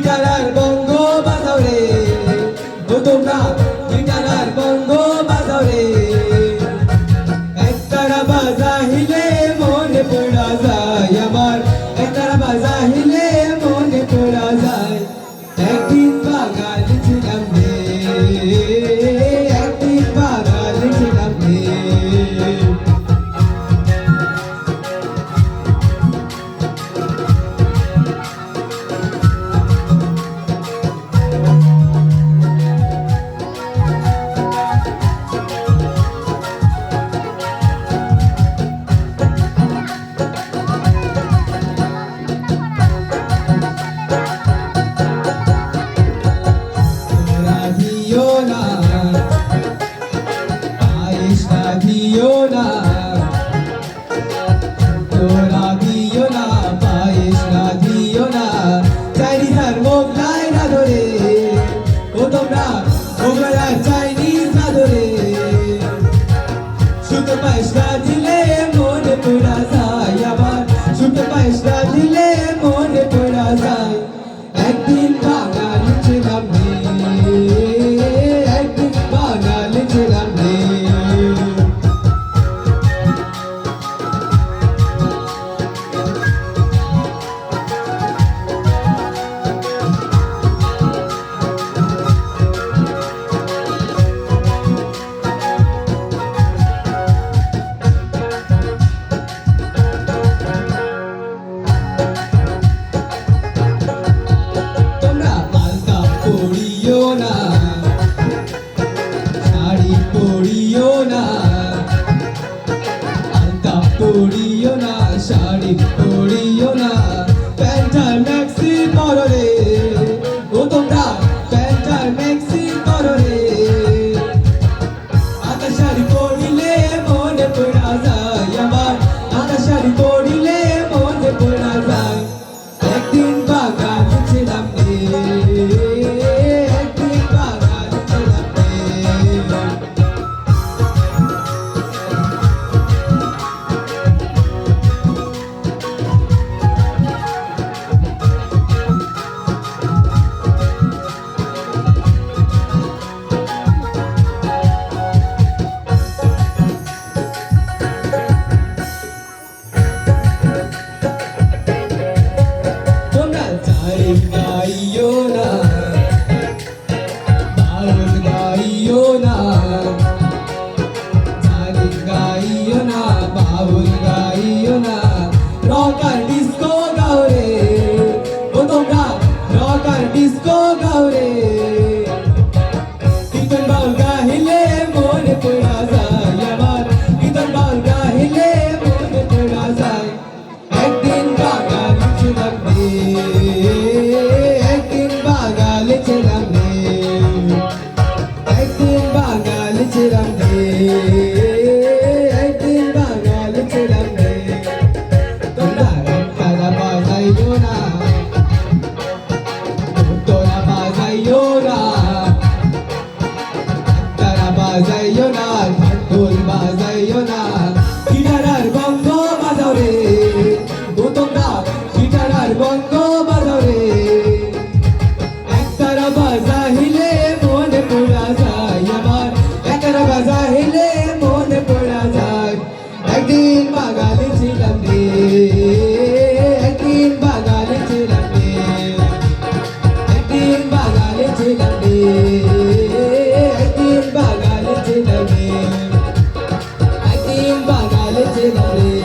Guitar আর বঙ্গো বাজাও রে, ও তোমরা গিটার আর বঙ্গো বাজাও রে। একতারা বাজাইলে মনে পড়া যায় আমার, একতারা বাজাইলে মনে পড়া যায়। একদিন বাঙালি ছিলাম রে, একদিন বাঙালি ছিলাম রে। দিও না তোরা দিও না, পায়েস না দিও না, চাইনিজ আর মোগলাই না ধরে, ও তোমরা মোগলাই আর চাইনিজ না ধরে। শুধু পায়েস না দিলে মনে পড়া যায় আমার, শুধু পায়েস না দিলে মনে পড়া যায়। একদিন বাঙালি ছিলাম রে, একদিন বাঙালি ছিলাম রে। পড়িও না, শাড়ি পড়িও না, আলতা পড়িও না, শাড়ি পড়িও না, প্যান্ট আর ম্যাক্সি পরো রে, ও তোমরা প্যান্ট আর ম্যাক্সি পরো রে। আধা শাড়ি পরিলে মনে পড়া যায় আমার, আধা শাড়ি পরিলে মনে পড়া যায়। একদিন বাঙালি ছিলাম রে, গাইও না, বাউল গাইও না, জানি গাইও না, বাউল গাইও না, রক আর ডিস্কো গাও রে, ও তোমরা রক আর ডিস্কো গাও রে। কীর্তন বাউল গাইলে মনে পড়া যায় আমার, কীর্তন বাউল গাইলে মনে পড়া যায়। একদিন বাঙালি ছিলাম রে, একদিন বাঙালি ছিলাম রে, একদিন বাঙালি ছিলাম রে, একদিন বাঙালি ছিলাম রে। তোমরা একতারা বাজাইও না, তোরা বাজাইও না, একতারা বাজাইও না, ঢাকুর বাজাইও না, গিটার আর বঙ্গো বাজাও রে, ও তোমরা গিটার আর বঙ্গো বাজাও রে। একতারা বাজাইলে মনে পড়া যায় আমার, একতারা বাজাইলে মনে পড়া যায়। একদিন বাঙালি ছিলাম রে, একদিন বাঙালি ছিলাম রে, একদিন বাঙালি ছিলাম রে, একদিন বাঙালি ছিলাম রে, একদিন বাঙালি ছিলাম রে।